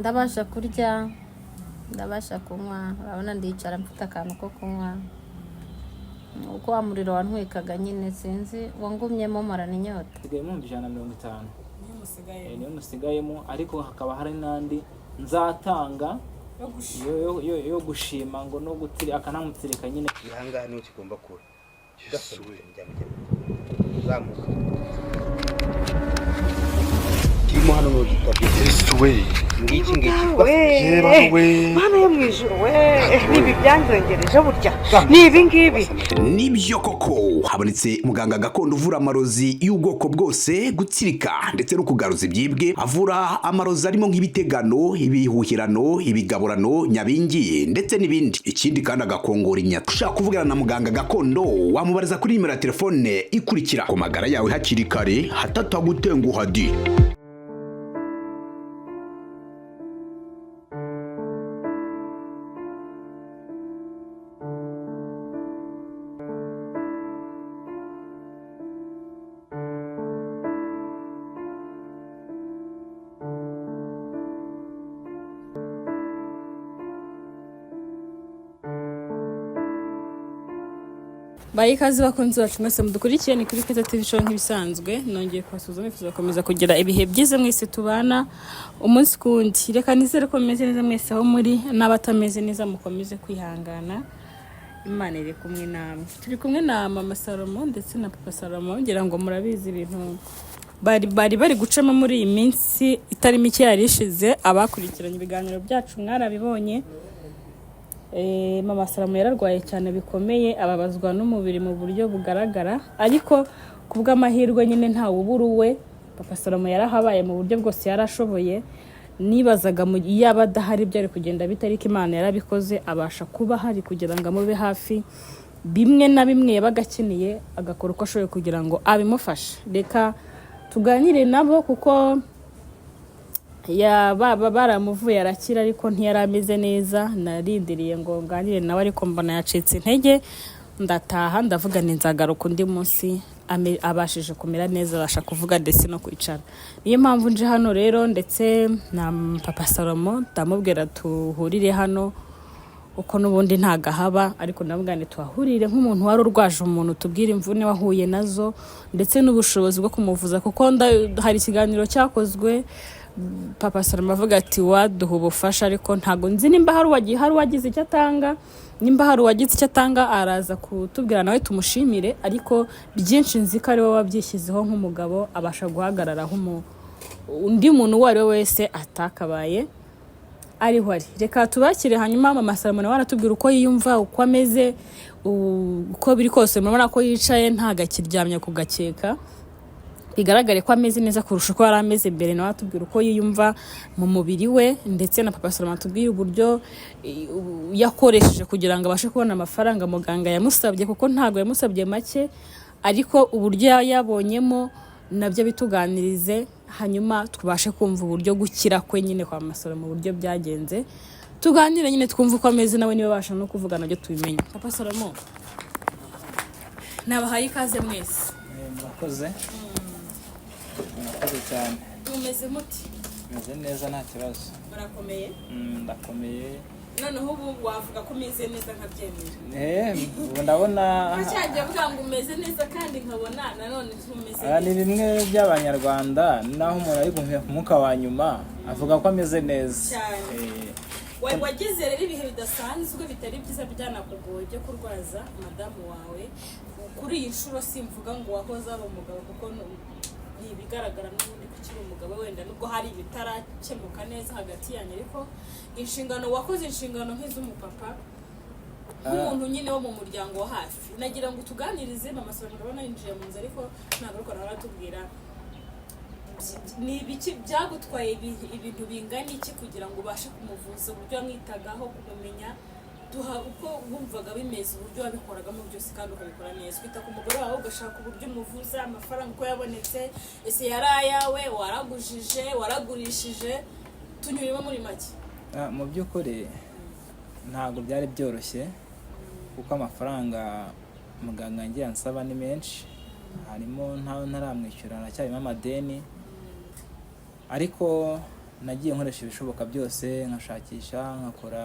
ndabasha kurya, ndabasha kunywa, urabona ndicara mfite akantu ko kunywa. Uko wa muriro wantwikaga nyine sinzi wangumyemo marana inyota. Sigayemo 150 niyo musigayemo, ariko hakaba hari nandi nzatanga yo gushima ngo no gutiri akanamutsirika nyine. Ihanga niho kigomba kuba gasuwe zamuka kirimo hano no Yesuwe ngiki Mana yo mwijuru we nibi byanzengereje burya nibi ngibi nibyo koko habonetse muganga gakondo uvura amarozi y'ubwoko bwose, gutsirika ndetse no kugaruza ibyibwe. Avura amarozi arimo nk'ibitegano, ibihuhirano, ibigaburano, nyabingi ndetse n'ibindi. Ikindi kandi agakongora inyata. Ushaka kuvugana na muganga gakondo wamubariza kuri nimero ya telefone ikurikira. Ku magara yawe hakiri kare hatatagutenguha di. Bayikazi bakunzi bacu mwese mudukurikiye ni kuri Keza TV show nk'ibisanzwe. Nongeye kubasuhuza nifuza gukomeza kugira ibihe byiza mwese tubana umunsi kundi. Reka nizere ko meze neza mwese aho muri, n'abatameze neza mukomeze kwihangana. Imana iri kumwe namwe. Turi kumwe na Mama Salomo ndetse na Papa Salomo, ngira ngo murabizi ibintu bari gucamo muri iyi minsi itari mike yarishize. Abakurikiranye ibiganiro byacu mwarabibonye. Mama Salomo yararwaye cyane bikomeye, ababazwa n'umubiri mu buryo bugaragara, ariko kubw'amahirwe nyine nta wuburuwe. Papa Salomo yarahabaye mu buryo bwose yarashoboye. Nibazaga mu yaba adahari byari kugenda bitariko Imana yarabikoze, abasha kuba hari kugira ngo amube hafi. Bimwe na bimwe yabagakeneye agakora uko ashoboye kugira ngo abimufashe. Reka tuganire nabo kuko baramuvuye arakira, ariko ntiyarameze neza. Narindiriye ngo nganire nawe, ariko mbona yacitse intege. Ndataha ndavuga nzagaruka undi munsi abashije kumera neza, abasha kuvuga ndetse no kwicara. Niyo mpamvu nje hano rero, ndetse na Papa Salomo ndamubwira tuhurire hano uko n'ubundi ntagahaba, ariko nabugane tuhahurire nk'umuntu wari urwaje umuntu, tubwire imvune wahuye nazo ndetse n'ubushobozi bwo kumuvuza, kuko hari ikiganiro cyakozwe Papa Salomo avuga ati waduha ubufasha, ariko ntago nzi nimba hari wagize icyo atanga. Nimba hari wagize icyo atanga araza kutubwira nawe tumushimire, ariko byinshi nzi ko ari we wabyishyizeho nk'umugabo, abasha guhagarara undi muntu uwo ari we wese atakabaye ariho ari. Reka tubakire, hanyuma Mama Salomo nawe aratubwira uko yiyumva, uko ameze, uko biri kose. Murabona ko yicaye ntagakiryamye ku gakeka, bigaragare ko ameze neza kurusha uko yari ameze mbere. Nawe atubwira uko yiyumva mu mubiri we, ndetse na Papa Salomo atubwira uburyo yakoresheje kugira ngo abashe kubona amafaranga muganga yamusabye, kuko ntago yamusabye make, ariko uburyo yabonyemo nabyo bituganirize, hanyuma twabashe kumva uburyo gukira kwe nyine kwa Mama Salomo mu buryo byagenze. Tuganire nyine twumva uko ameze, nawe niba basha no kuvuga nabyo tubimenye. Papa Salomo nabahaye ikaze mwese. Murakoze cyane. Mumeze muti? Meze neza nta kibazo. Murakomeye? Ndakomeye. Noneho ubu wavuga ko umeze neza nkabyemera. Ubu ndabona cyagiye avuga ngo umeze neza kandi nkabona nanone umeze neza. Ni bimwe by'Abanyarwanda, naho umuntu ari guhumeka umwuka wa nyuma avuga ko ameze neza. Wagize rero ibihe bidasanzwe bitari byiza byanakugoye byo kurwaza madamu wawe. Kuri iyi nshuro simvuga ngo wahoze ari umugabo, kuko bigaragara n'ubundi kukiri umugabo, wenda nubwo hari ibitarakemuka neza hagati yanyu, ariko inshingano wakoze inshingano nk'iz'umupapa, nk'umuntu nyine wo mu muryango wa hafi. Nagira ngo tuganirize Mama Salomo, ndabona yinjiye mu nzu, ariko ntabwo nawe aratubwira ni ibiki byagutwaye, ibintu bingana iki kugira ngo ubashe kumuvuza, uburyo wamwitagaho, kumumenya, duha uko wumvaga bimeze, uburyo wabikoragamo byose kandi ukabikora neza. Kwita ku mugore wawe ugashaka uburyo umuvuza, amafaranga uko yabonetse, ese yari ayawe, waragujije, waragurishije, tunyurimo muri make. Mu by'ukuri ntabwo byari byoroshye, kuko amafaranga muganga ngiye ansaba ni menshi, harimo ntaramwishyura, aracyarimo amadeni, ariko nagiye nkoresha ibishoboka byose, nkashakisha, nkakora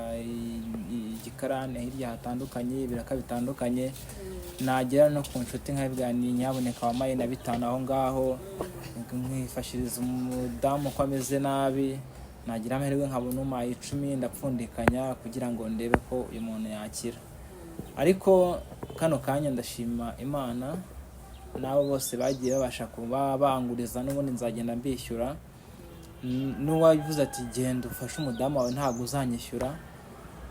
igikarane hirya hatandukanye, ibiraka bitandukanye, nagera no ku nshuti nkabibwira ni nyaboneka wamaye na 5 aho ngaho, nkifashiriza umudamu ko ameze nabi, nagira amahirwe nkabona umaye 10 ndapfundikanya kugira ngo ndebe ko uyu muntu yakira. Ariko kano kanya ndashima Imana nabo bose bagiye babasha kuba banguriza, n'ubundi nzagenda mbishyura. N'uwabivuze ati genda ufashe umudamu wawe ntabwo uzanyishyura,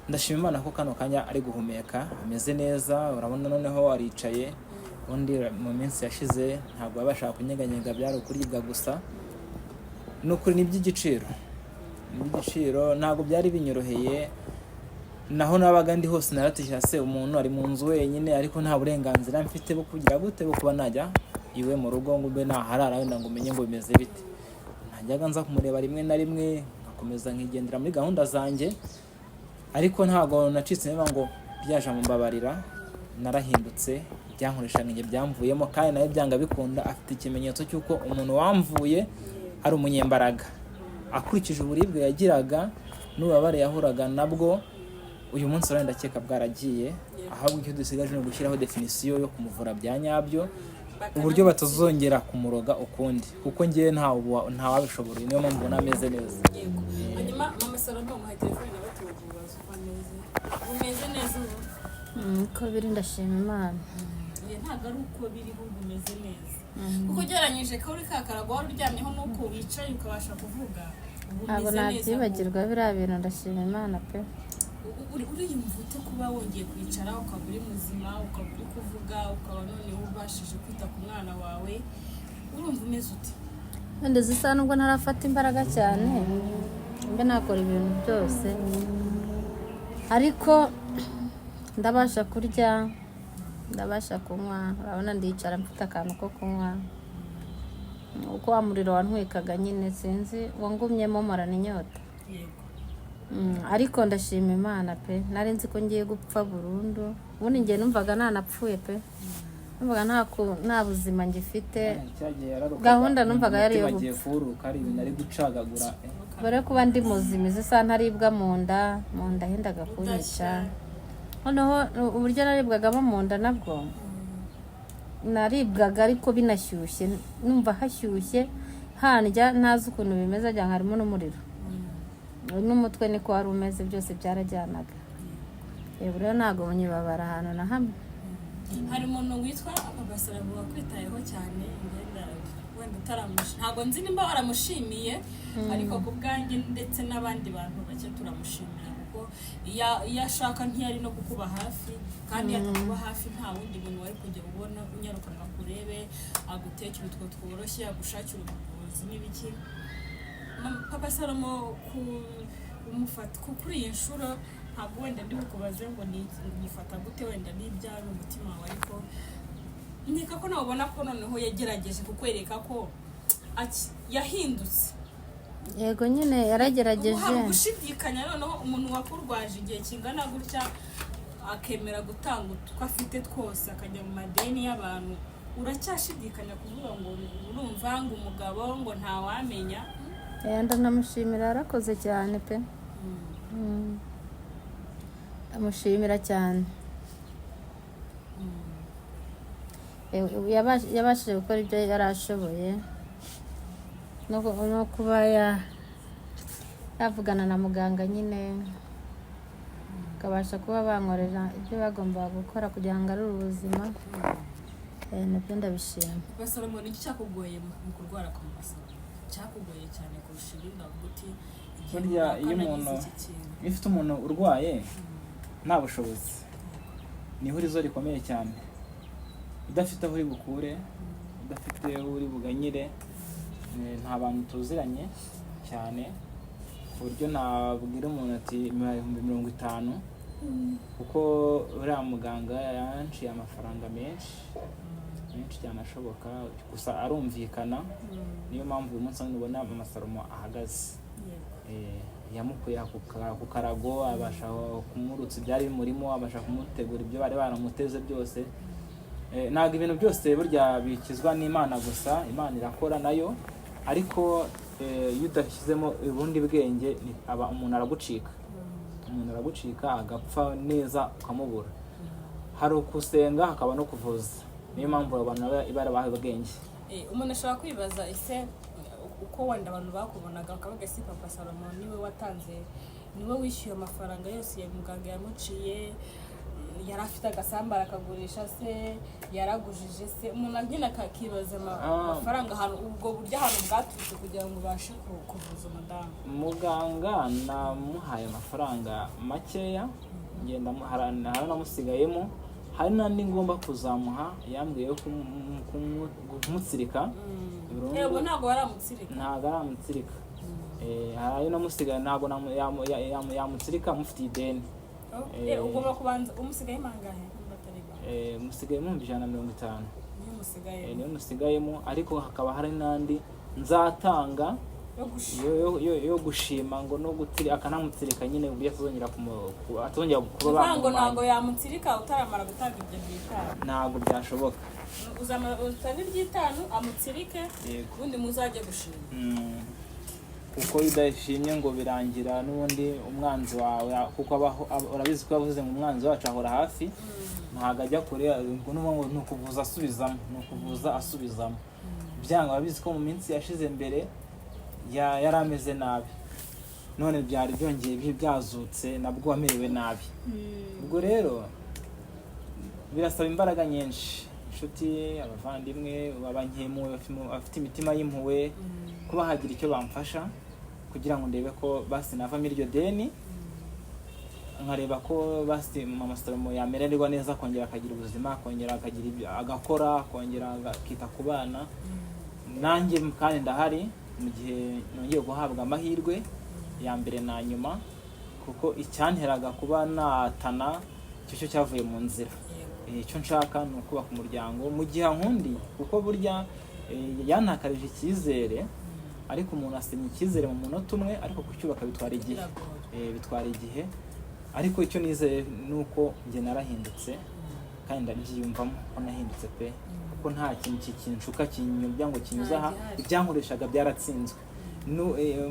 ndashima Imana ko kano kanya ari guhumeka ameze neza. Urabona noneho aricaye, undi mu minsi yashize ntabwo babasha kunyeganyega, byari ukuribwa gusa. N'ukuri ni by'igiciro, ntabwo byari binyoroheye. Naho nabaga ndi hose naratisha se umuntu ari mu nzu wenyine, ariko nta burenganzira mfite bwo kugira gute bwo kuba najya iwe mu rugo ngo mbe naharara wenda ngo umenye ngo bimeze bite. Najyaga nza kumureba rimwe na rimwe, ngakomeza nkigendera muri gahunda zanjye, ariko ntago nacitse niba ngo byaje mumbabarira. Narahindutse, byankoresha ngiye byamvuyemo, kandi nawe byanga bikunda afite ikimenyetso cy'uko umuntu wamvuye ari umunyembaraga, akurikije uburibwe yagiraga n'ububabare yahuraga nabwo. Uyu munsi rero ndakeka bwaragiye, ahubwo icyo dusigaje no gushyiraho definition yo kumuvura bya nyabyo, uburyo batazongera kumuroga ukundi, kuko ngiye nta wabishobora. Niyo mpamvu mbona ameze neza. Hanyuma mama Salome umuhaye telefone nawe tubaza umeze neza ubu? Ko biri ndashima Imana. Ntabwo ari uko biri ubu umeze neza, kuko ugereranyije ko uri kakarago wari uryamyeho n'uko wicaye ukabasha kuvuga, ntabwo nabyibagirwa biriya bintu. Ndashima Imana pe. Uriyumva ute kuba wongeye kwicara ukaba uri muzima, ukaba uri kuvuga, ukaba noneho ubashije kwita ku mwana wawe? Urumva umeze ute? Wenda zisa nubwo ntarafata imbaraga cyane, mbe nakora ibintu byose, ariko ndabasha kurya, ndabasha kunywa. Urabona ndicara mfite akantu ko kunywa, uko wa muriro wantwikaga nyine sinzi wangumyemo marana inyota. Ariko ndashima Imana pe. Nari nzi ko ngiye gupfa burundu, ubundi ngiye numvaga nanapfuye pe, numvaga nta buzima ngifite. Gahunda numvaga yari yo gupfa, ari ibintu ari gucagagura. Bare kuba ndi muzima zisa ntaribwa mu nda hendaga kunyica. Noneho uburyo naribwagamo mu nda nabwo naribwaga ariko binashyushye, numva hashyushye handya, ntazi ukuntu bimeze, ajya harimo n'umuriro n'umutwe niko wari umeze, byose byarajyanaga. Rero ntabwo munyibabara ahantu na hamwe. Hari umuntu witwa Papa Salome wakwitayeho cyane, wenda utaramushimiye, ntabwo nzi nimba waramushimiye, ariko ku bwanjye ndetse n'abandi bantu bake turamushimira, kuko iyo ashaka ntiyari no kukuba hafi, kandi yatakuba hafi nta wundi muntu wari kujya ubona unyarukanwa kurebe, agutekera utwo tworoshye, agushakira ubuvuzi n'ibiki. Papa Salome umufata kuri iyi nshuro, ntabwo wenda ndi bukubaze ngo nifata gute, wenda n'ibyawe umutima wawe, ariko nkeka ko nawe ubona ko noneho yagerageje kukwereka ko yahindutse. Yego nyine yaragerageje. Hari gushidikanya noneho umuntu wakurwaje igihe kingana gutya akemera gutanga utwo afite twose akajya mu madeni y'abantu, uracyashidikanya kuvuga ngo urumva ngo umugabo ngo ntawamenya? Ndanamushimira, arakoze cyane pe. Amushimira cyane. Yabashije gukora ibyo yari ashoboye, no kuba yavugana na muganga nyine, akabasha kuba bankorera ibyo bagomba gukora kugira ngo arure ubuzima. Nabyo ndabishima. Papa Salome, ni iki cyakugoye mu kurwara kwa Mama Salome? Cyakugoye cyane kurusha ibindi? Avuga uti burya iyo umuntu ifite umuntu urwaye nta bushobozi, ni ihurizo rikomeye cyane. Udafite aho uri bukure, udafite aho uri buganyire, nta bantu tuziranye cyane ku buryo nabwira umuntu ati 50,000, kuko uriya muganga yanciye amafaranga menshi cyane ashoboka, gusa arumvikana. Niyo mpamvu uyu munsi nubona Mama Salome ahagaze. Yamukuye ku karago, abasha kumurutsa ibyari bimurimo, abasha kumutegura ibyo bari baramuteze byose. Ntabwo ibintu byose burya bikizwa n'Imana gusa, Imana irakora nayo, ariko iyo udashyizemo ubundi bwenge umuntu aragucika, agapfa neza ukamubura. Hari ukusenga hakaba no kuvuza, niyo mpamvu abantu ibara bahawe ubwenge. Umuntu ashobora kwibaza ese uko wenda abantu bakubonaga bakavuga ese Papa Salomon niwe watanze, niwe wishyuye amafaranga yose ya muganga yamuciye, yari afite agasambara akagurisha se, yaragujije se, umuntu agenda akakibaza amafaranga ahantu ubwo buryo ahantu bwaturutse kugira ngo ubashe kuvuza umudamu. Muganga namuhaye amafaranga makeya, ngenda haranamusigayemo, hari n'andi ngomba kuzamuha, yambwiye kumutsirika. Yego ntabwo waramutsirika? Ntabwo aramutsirika. Hari namusigaye, ntabwo yamutsirika mufitiye ideni. Ugomba kubanza umusigaye mangahe? Musigaye mu 150. Niyo musigayemo, ariko hakaba hari n'andi nzatanga yo gushima ngo no gutsirika, akanamutsirika nyine uburyo atazongera kuba bango. Ntabwo yamutsirika utaramara gutanga ibyo by'itanu? Ntabwo byashoboka. Uzamutanga iby'itanu amutsirike, ubundi muzajye gushima. Kuko udashimye ngo birangira n'ubundi umwanzi wawe, kuko urabizi ko yavuze ngo umwanzi wacu ahora hafi, ntabwo ajya kure, ngo ni ukuvuza asubizamo, byanga babizi ko mu minsi yashize mbere yari ameze nabi, none byari byongeye byazutse nabwo wamerewe nabi. Ubwo rero birasaba imbaraga nyinshi, inshuti, abavandimwe, abankemu bafite imitima y'impuhwe, kuba hagira icyo bamfasha kugira ngo ndebe ko basi navamo iryo deni, nkareba ko basi Mama Salomon yamererwa neza, kongera akagira ubuzima, kongera akagira agakora, kongera akita ku bana. Nanjye kandi ndahari mu gihe nongeye guhabwa amahirwe ya mbere na nyuma, kuko icyanteraga kuba natana cyo cyavuye mu nzira. Icyo nshaka ni ukubaka umuryango mu gihe nkundi, kuko burya yantakarije icyizere, ariko umuntu asenya icyizere mu munota umwe, ariko kucyubaka bitwara igihe. Ariko icyo nizeye ni uko njye narahindutse, kandi ndabyiyumvamo ko nahindutse pe, kuko nta kintu kinshuka kinyobya ngo kinyuze aha, ibyankoreshaga byaratsinzwe.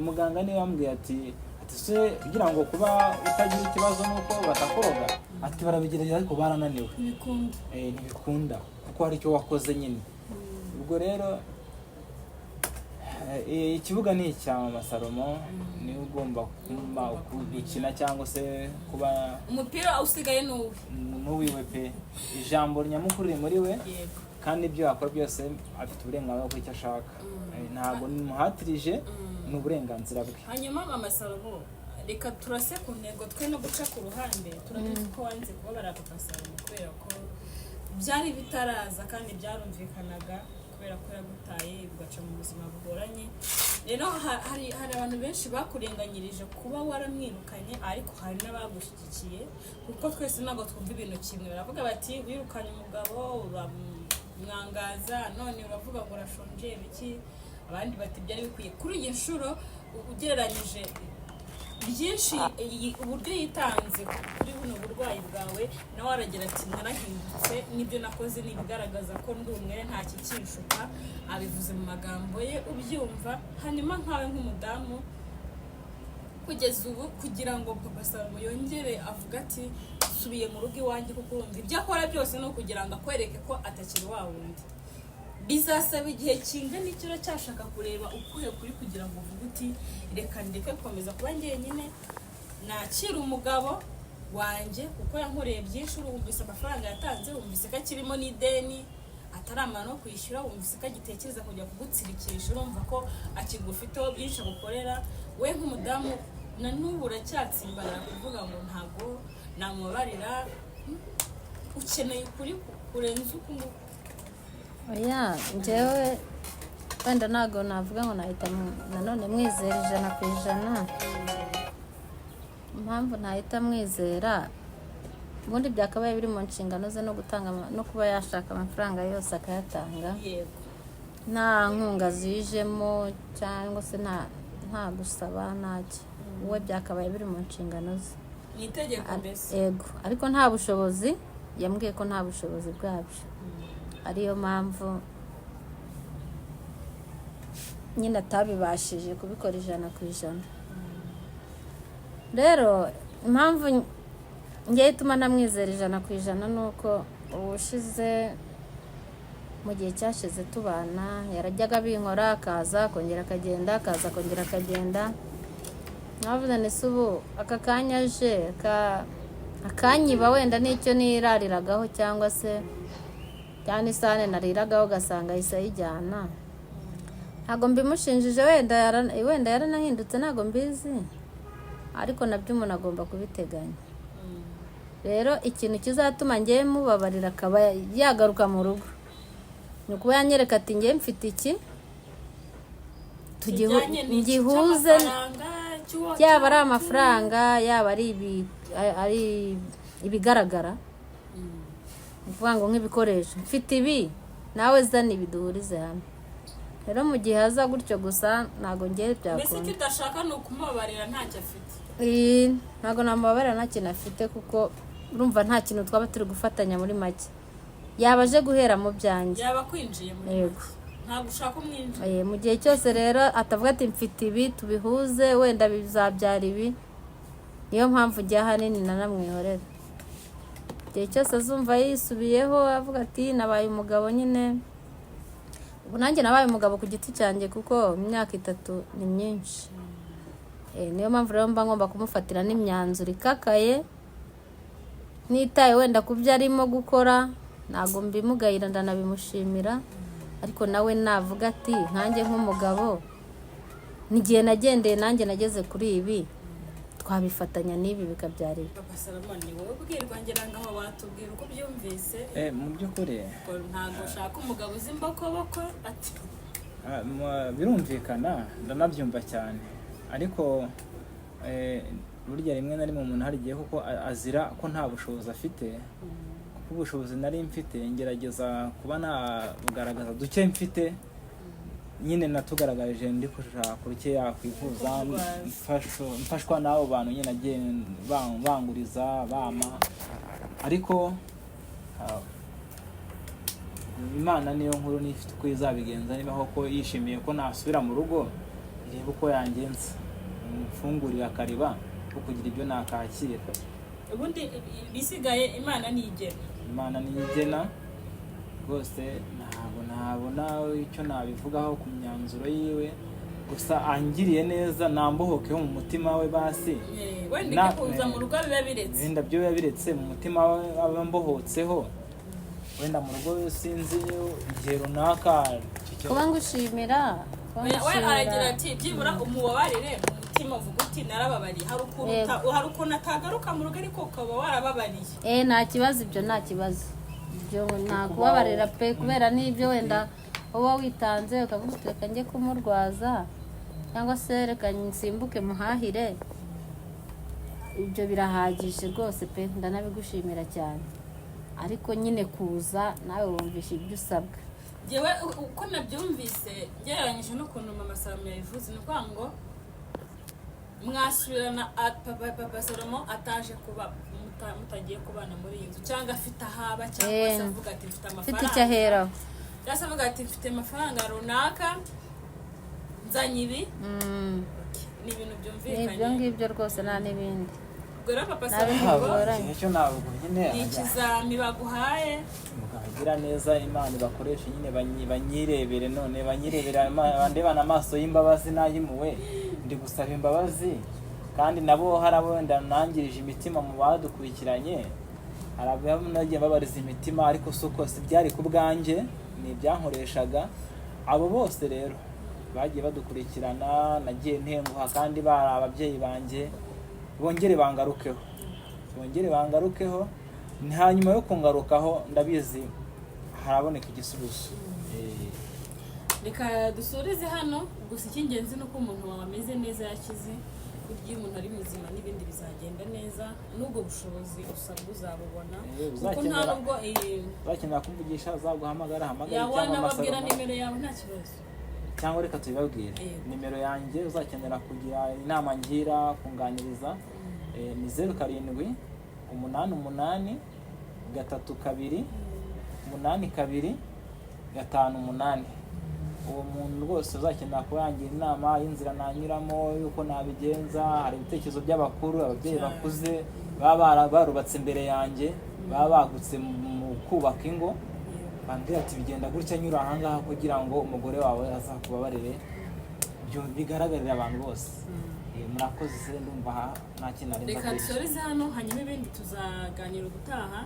Muganga niwe wambwiye ati se kugira ngo kuba utagira ikibazo nuko batakoroga, ati barabigerageza ariko barananiwe, ntibikunda kuko hari icyo wakoze nyine. Ubwo rero ikibuga ni icya Mama Salomon, niwe ugomba gukina cyangwa se kuba umupira usigaye n'uwiwe pe. Ijambo nyamukuru riri muri we, kandi ibyo yakora byose afite uburenganzira bwo icyo ashaka, ntabwo nimuhatirije, ni uburenganzira bwe. Hanyuma Mama Salomon, reka turase ku ntego twe no guca ku ruhande. Turabizi ko wanze kubabara Papa Salomon kubera ko byari bitaraza kandi byarumvikanaga, kubera ko yagutaye ugaca mu buzima bugoranye. Rero hari abantu benshi bakurenganyirije kuba waramwirukanye, ariko hari n'abagushyigikiye, kuko twese ntabwo twumva ibintu kimwe. Baravuga bati wirukanye umugabo uramwangaza, none uravuga ngo urashonje biki, abandi bati byari bikwiye. Kuri iyi nshuro ugereranyije byinshi uburyo yitanze kuri buno burwayi bwawe, nawe aragira ati narahindutse, nibyo nakoze nibigaragaza ko ndi umwere nta kikinshuka, abivuze mu magambo ye ubyumva. Hanyuma nkawe nk'umudamu kugeza ubu, kugira ngo Papa Salomon yongere avuga ati subiye mu rugo iwanjye, kuko urumva ibyo akora byose no kugira ngo akwereke ko atakiri wa wundi, bizasaba igihe kingana iki? Uracyashaka kureba ukuye kuri kugira ngo uvuge uti reka ndeke gukomeza kuba njyenyine, nakira umugabo wanjye kuko yankoreye byinshi. Wumvise amafaranga yatanze, wumvise ko akirimo n'ideni ataramara no kwishyura, wumvise ko agitekereza kujya kugutsirikisha, urumva ko akigufiteho byinshi agukorera. We nk'umudamu na n'ubu uracyatsimbarara kuvuga ngo ntabwo namubabarira, ukeneye ukuri kurenza uko oya, njyewe wenda ntabwo navuga ngo nahita nanone mwizera 100%. Impamvu ntahita mwizera, ubundi byakabaye biri mu nshingano ze no gutanga no kuba yashaka amafaranga yose akayatanga, nta nkunga zijemo cyangwa se nta gusaba ntacyo. We byakabaye biri mu nshingano ze, ni itegeko mbese. Yego, ariko nta bushobozi, yambwiye ko nta bushobozi bwabyo, ariyo mpamvu nyine atabibashije kubikora 100%. rero impamvu ngiye ituma namwizera 100% nuko ubushize mu gihe cyashize tubana yarajyaga binkora akaza kongera akagenda akaza kongera akagenda. navuze nese ubu aka kanya aje akanyiba wenda n'icyo nirariragaho cyangwa se cyane isane nariragaho gasanga isa yijyana. Ntago mbimushinjije wenda yaranahindutse ntago mbizi, ariko nabyo umuntu agomba kubiteganya. rero ikintu kizatuma ngiye mubabarira akaba yagaruka mu rugo ni ukuba yanyereka ati ngiye mfite iki ngihuze, yaba ari amafaranga yaba ari ibigaragara, ukuvuga ngo nk'ibikoresho mfite ibi nawe zana ibi duhurize hamwe. rero mu gihe haza gutyo gusa ntago ngiye byakunda. mbese icyo udashaka ni ukumubabarira ntacyo afite. ntago namubabarira nta kintu afite, kuko urumva nta kintu twaba turi gufatanya muri make. yaba aje guhera mu byanjye, yaba kwinjiye muri make, ntabwo ushaka umwinjiye. mu gihe cyose rero atavuga ati mfite ibi tubihuze wenda bizabyara ibi, niyo mpamvu njya ahanini nanamwihorera. igihe cyose azumva yisubiyeho avuga ati nabaye umugabo nyine. ubu nanjye nabaye umugabo ku giti cyanjye kuko imyaka 3 ni myinshi. niyo mpamvu rero mba ngomba kumufatira n'imyanzuro ikakaye, nitaye wenda ku byo arimo gukora. ntabwo mbimugayira ndanabimushimira, ariko nawe navuga ati nkanjye nk'umugabo n'igihe nagendeye nanjye nageze kuri ibi, twabifatanya n'ibi bikabyara ibi. Papa Salomon, ni wowe ubwirwa ngira ngo aho watubwira uko byumvise. mu by'ukuri ntabwo ushaka umugabo uzi imbokoboko ati birumvikana ndanabyumva cyane, ariko burya rimwe na rimwe umuntu hari igihe kuko azira ko nta bushobozi afite. kuko ubushobozi nari mfite ngerageza kuba nabugaragaza duke mfite, nyine natugaragarije ndi kushaka kuruke yakwivuza mfashwa n'abo bantu nyine agiye banguriza bama. ariko Imana niyo nkuru nifite uko izabigenza, niba koko yishimiye ko nasubira mu rugo irebe uko yangenza, mfungurira akariba ko kugira ibyo nakakira. ubundi bisigaye Imana nigena. Imana niyigena rwose, ntabwo nabona icyo nabivugaho ku myanzuro yiwe, gusa angiriye neza nambohokeho mu mutima we basi. wenda kuza mu rugo biba biretse, wenda byo biba biretse mu mutima we aba mbohotseho, wenda mu rugo sinzi igihe runaka. kuba ngushimira we aragira ati byibura umubabarire mu mutima, uvuga uti narababariye. hari ukuntu atagaruka mu rugo ariko ukaba warababariye. nta kibazo, ibyo nta kibazo, ibyo nta kubabarira pe, kubera n'ibyo wenda uba witanze ukavuga uti reka njye kumurwaza cyangwa se reka nsimbuke muhahire, ibyo birahagije rwose pe, ndanabigushimira cyane. ariko nyine kuza nawe wumvishe ibyo usabwa. Jewe uko nabyumvise gereranyije n'ukuntu Mama Salomon yabivuze, ni ukuvuga ngo mwasubirana Papa Salomon ataje kuba mutagiye kubana muri iyi nzu, cyangwa afite ahaba, cyangwa se avuga ati mfite amafaranga, mfite icyo aheraho, cyangwa avuga ati mfite amafaranga runaka nzanye ibi. ni ibintu byumvikanye, ibyo ngibyo rwose nta n'ibindi. Gora Papa Salomon icyo ntabwo nyine ikizami baguhaye mukagira neza, Imana bakoresha nyine banyirebere, none banyirebera bandebana amaso y'imbabazi n'ayimuwe. ndi gusaba imbabazi, kandi nabo hari abo wenda nangirije imitima mu badukurikiranye, hari abo nagiye babariza imitima, ariko suko si byari ku bwanjye, ni ibyankoreshaga. abo bose rero bagiye badukurikirana, nagiye ntenguha, kandi bari ababyeyi banjye, bongere bangarukeho. hanyuma yo kungarukaho ndabizi haraboneka igisubizo. reka dusurize hano, gusa icy'ingenzi ni uko umuntu wawe ameze neza, yakize. burya umuntu ari muzima n'ibindi bizagenda neza, n'ubwo bushobozi usabwa uzabubona, kuko nta nubwo bakenera kumvugisha uzaguhamagara wanababwira nimero yawe nta kibazo, cyangwa reka tubibabwire. nimero yanjye uzakenera kugira inama ngira kunganiriza ni 07 88 32 82 58. uwo muntu rwose uzakenera kuba yangira inama y'inzira nanyuramo y'uko nabigenza. Hari ibitekerezo by'abakuru, ababyeyi bakuze baba barubatse imbere yanjye, baba bagutse mu kubaka ingo, bambwira ati bigenda gutya, nyura ahangaha kugira ngo umugore wawe azakubabarire. Ibyo bigaragarira abantu bose. Murakoze, ndumva nta kintu ari reka dusoreze hano, hanyuma ibindi tuzaganira ubutaha,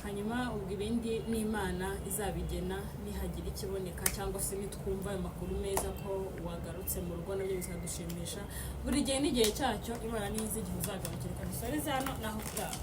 hanyuma ubwo ibindi n'Imana izabigena nihagira ikiboneka, cyangwa se nitwumva ayo makuru meza ko wagarutse mu rugo nabyo bizadushimisha. Buri gihe n'igihe cyacyo, Imana nizi igihe uzagarukira. Reka dusoreze hano naho utaha.